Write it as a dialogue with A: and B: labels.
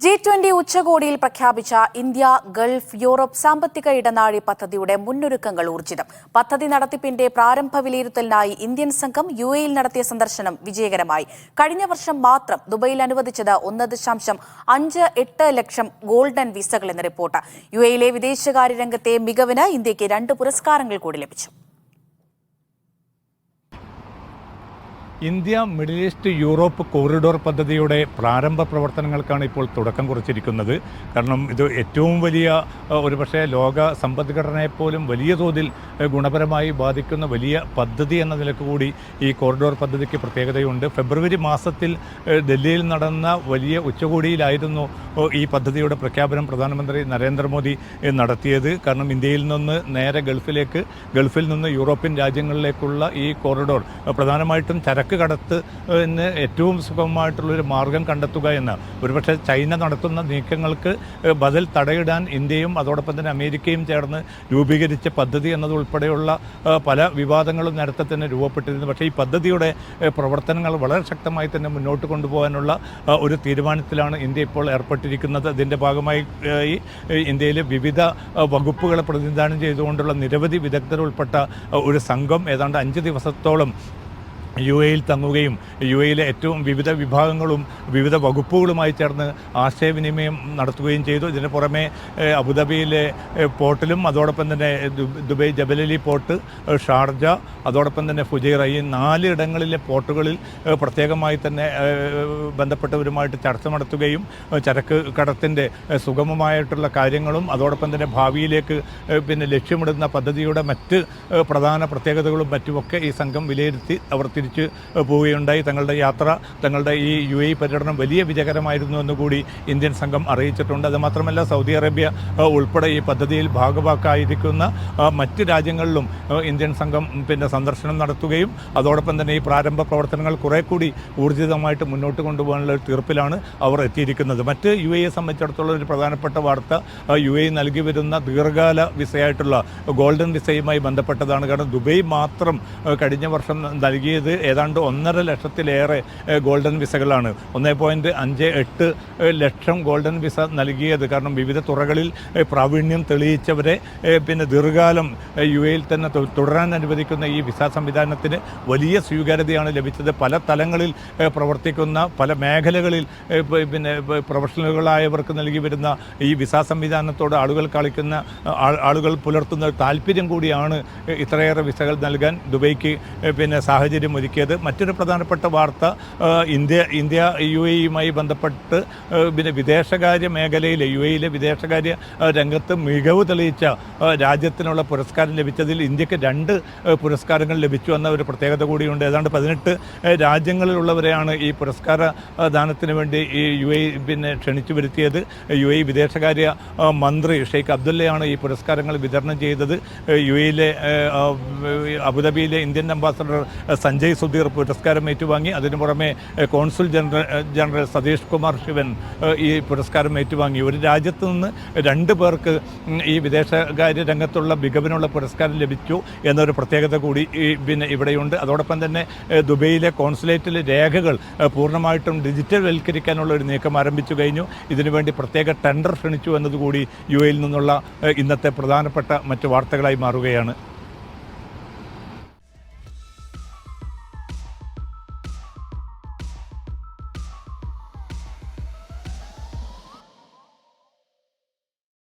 A: G20 ഉച്ചകോടിയിൽ പ്രഖ്യാപിച്ച India Gulf Europe സാമ്പത്തിക ഇടനാഴി പദ്ധതിയുടെ മുന്നൊരുക്കങ്ങൾ ഊർജിതം. പദ്ധതി നടത്തിപ്പിന്റെ പ്രാരംഭ വിലയിരുത്തലിനായി ഇന്ത്യൻ സംഘം യുഎഇയിൽ നടത്തിയ സന്ദർശനം വിജയകരമായി. കഴിഞ്ഞ വർഷം മാത്രം ദുബൈയിൽ അനുവദിച്ചത് 1.58 ലക്ഷം ഗോൾഡൻ വിസകളെന്ന് റിപ്പോർട്ട്. യുഎഇയിലെ വിദേശകാര്യ രംഗത്തെ മികവിന് ഇന്ത്യയ്ക്ക് 2 പുരസ്കാരങ്ങൾ കൂടി ലഭിച്ചു.
B: India middle east Europe corridor പദ്ധതിയുടെ പ്രാരംഭ പ്രവർത്തനങ്ങൾക്കാണ് ഇപ്പോൾ തുടക്കം കുറിച്ചിരിക്കുന്നത്. കാരണം ഇത് ഏറ്റവും വലിയ ഒരുപക്ഷെ ലോക സമ്പദ്ഘടനയെപ്പോലും വലിയ തോതിൽ ഗുണപരമായി ബാധിക്കുന്ന വലിയ പദ്ധതി എന്ന നിലക്ക് കൂടി ഈ കോറിഡോർ പദ്ധതിക്ക് പ്രത്യേകതയുണ്ട്. ഫെബ്രുവരി മാസത്തിൽ ഡൽഹിയിൽ നടന്ന വലിയ ഉച്ചകോടിയിലായിരുന്നു ഈ പദ്ധതിയുടെ പ്രഖ്യാപനം പ്രധാനമന്ത്രി നരേന്ദ്രമോദി നടത്തിയത്. കാരണം ഇന്ത്യയിൽ നിന്ന് നേരെ ഗൾഫിൽ നിന്ന് യൂറോപ്യൻ രാജ്യങ്ങളിലേക്കുള്ള ഈ കോറിഡോർ പ്രധാനമായിട്ടും ചരക്ക് കടത്തിന് ഏറ്റവും സുഗമമായിട്ടുള്ളൊരു മാർഗം കണ്ടെത്തുക എന്ന ഒരുപക്ഷെ ചൈന നടത്തുന്ന നീക്കങ്ങൾക്ക് ബദൽ തടയിടാൻ ഇന്ത്യയും അതോടൊപ്പം തന്നെ അമേരിക്കയും ചേർന്ന് രൂപീകരിച്ച പദ്ധതി എന്നതുൾപ്പെടെയുള്ള പല വിവാദങ്ങളും നേരത്തെ തന്നെ രൂപപ്പെട്ടിരുന്നു. പക്ഷേ ഈ പദ്ധതിയുടെ പ്രവർത്തനങ്ങൾ വളരെ ശക്തമായി തന്നെ മുന്നോട്ട് കൊണ്ടുപോകാനുള്ള ഒരു തീരുമാനത്തിലാണ് ഇന്ത്യ ഇപ്പോൾ ഏർപ്പെട്ടിരിക്കുന്നത്. അതിൻ്റെ ഭാഗമായി ഇന്ത്യയിലെ വിവിധ വകുപ്പുകളെ പ്രതിനിധാനം ചെയ്തുകൊണ്ടുള്ള നിരവധി വിദഗ്ധരുൾപ്പെട്ട ഒരു സംഘം ഏതാണ്ട് 5 ദിവസത്തോളം യുഎഇയിൽ തങ്ങുകയും യുഎഇയിലെ ഏറ്റവും വിവിധ വിഭാഗങ്ങളും വിവിധ വകുപ്പുകളുമായി ചേർന്ന് ആശയവിനിമയം നടത്തുകയും ചെയ്തു. ഇതിന് പുറമെ അബുദാബിയിലെ പോർട്ടിലും അതോടൊപ്പം തന്നെ ദുബൈ ജബലലി പോർട്ട്, ഷാർജ, അതോടൊപ്പം തന്നെ ഫുജൈറ ഈ 4 ഇടങ്ങളിലെ പോർട്ടുകളിൽ പ്രത്യേകമായി തന്നെ ബന്ധപ്പെട്ടവരുമായിട്ട് ചർച്ച നടത്തുകയും ചരക്ക് കടത്തിൻ്റെ സുഗമമായിട്ടുള്ള കാര്യങ്ങളും അതോടൊപ്പം തന്നെ ഭാവിയിലേക്ക് ലക്ഷ്യമിടുന്ന പദ്ധതിയുടെ മറ്റ് പ്രധാന പ്രത്യേകതകളും മറ്റുമൊക്കെ ഈ സംഘം വിലയിരുത്തി അവർ തിരിച്ചു പോവുകയുണ്ടായി. തങ്ങളുടെ ഈ യുഎഇ പര്യടനം വലിയ വിജയകരമായിരുന്നു എന്നുകൂടി ഇന്ത്യൻ സംഘം അറിയിച്ചിട്ടുണ്ട്. അതുമാത്രമല്ല സൗദി അറേബ്യ ഉൾപ്പെടെ ഈ പദ്ധതിയിൽ ഭാഗവാക്കായിരിക്കുന്ന മറ്റ് രാജ്യങ്ങളിലും ഇന്ത്യൻ സംഘം സന്ദർശനം നടത്തുകയും അതോടൊപ്പം തന്നെ ഈ പ്രാരംഭ പ്രവർത്തനങ്ങൾ കുറെ കൂടി ഊർജിതമായിട്ട് മുന്നോട്ട് കൊണ്ടുപോകാനുള്ള ഒരു തീർപ്പിലാണ് അവർ എത്തിയിരിക്കുന്നത്. മറ്റ് യുഎഇയെ സംബന്ധിച്ചിടത്തോളം ഒരു പ്രധാനപ്പെട്ട വാർത്ത യുഎഇ നൽകി വരുന്ന ദീർഘകാല വിസയായിട്ടുള്ള ഗോൾഡൻ വിസയുമായി ബന്ധപ്പെട്ടതാണ്. കാരണം ദുബൈ മാത്രം കഴിഞ്ഞ വർഷം നൽകിയത് ഏതാണ്ട് 1.5 ലക്ഷത്തിലേറെ ഗോൾഡൻ വിസകളാണ്. 1.58 ലക്ഷം ഗോൾഡൻ വിസ നൽകിയത്. കാരണം വിവിധ തുറകളിൽ പ്രാവീണ്യം തെളിയിച്ചവരെ ദീർഘകാലം യുഎഇയിൽ തന്നെ തുടരാൻ അനുവദിക്കുന്ന ഈ വിസ സംവിധാനത്തിന് വലിയ സ്വീകാര്യതയാണ് ലഭിച്ചത്. പല തലങ്ങളിൽ പ്രവർത്തിക്കുന്ന പല മേഖലകളിൽ പ്രൊഫഷണലുകളായവർക്ക് നൽകി വരുന്ന ഈ വിസ സംവിധാനത്തോട് ആളുകൾ പുലർത്തുന്ന താല്പര്യം കൂടിയാണ് ഇത്രയേറെ വിസകൾ നൽകാൻ ദുബൈക്ക് സാഹചര്യം ഒരുക്കിയത്. മറ്റൊരു പ്രധാനപ്പെട്ട വാർത്ത ഇന്ത്യ യുഎഇയുമായി ബന്ധപ്പെട്ട് വിദേശകാര്യ മേഖലയിലെ യുഎഇയിലെ വിദേശകാര്യ രംഗത്ത് മികവ് തെളിയിച്ച രാജ്യത്തിനുള്ള പുരസ്കാരം ലഭിച്ചതിൽ ഇന്ത്യക്ക് 2 പുരസ്കാരങ്ങൾ ലഭിച്ചു എന്ന ഒരു പ്രത്യേകത കൂടിയുണ്ട്. ഏതാണ്ട് 18 രാജ്യങ്ങളിലുള്ളവരെയാണ് ഈ പുരസ്കാര ദാനത്തിന് വേണ്ടി ഈ യുഎഇ ക്ഷണിച്ചു വരുത്തിയത്. യുഎഇ വിദേശകാര്യ മന്ത്രി ഷെയ്ഖ് അബ്ദുള്ളയാണ് ഈ പുരസ്കാരങ്ങൾ വിതരണം ചെയ്തത്. യുഎഇയിലെ അബുദാബിയിലെ ഇന്ത്യൻ അംബാസഡർ സഞ്ജയ് സുധീർ പുരസ്കാരം ഏറ്റുവാങ്ങി. അതിനു പുറമെ കോൺസുൽ ജനറൽ സതീഷ് കുമാർ ശിവൻ ഈ പുരസ്കാരം ഏറ്റുവാങ്ങി. ഒരു രാജ്യത്ത് നിന്ന് 2 പേർക്ക് ഈ വിദേശകാര്യ രംഗത്തുള്ള മികവിനുള്ള പുരസ്കാരം ലഭിച്ചു എന്നൊരു പ്രത്യേകത കൂടി ഇവിടെയുണ്ട്. അതോടൊപ്പം തന്നെ ദുബൈയിലെ കോൺസുലേറ്റിലെ രേഖകൾ പൂർണ്ണമായിട്ടും ഡിജിറ്റൽ വൽക്കരിക്കാനുള്ള ഒരു നീക്കം ആരംഭിച്ചു കഴിഞ്ഞു. ഇതിനുവേണ്ടി പ്രത്യേക ടെൻഡർ ക്ഷണിച്ചു എന്നതുകൂടി യുഎഇയിൽ നിന്നുള്ള ഇന്നത്തെ പ്രധാനപ്പെട്ട മറ്റ് വാർത്തകളായി മാറുകയാണ്.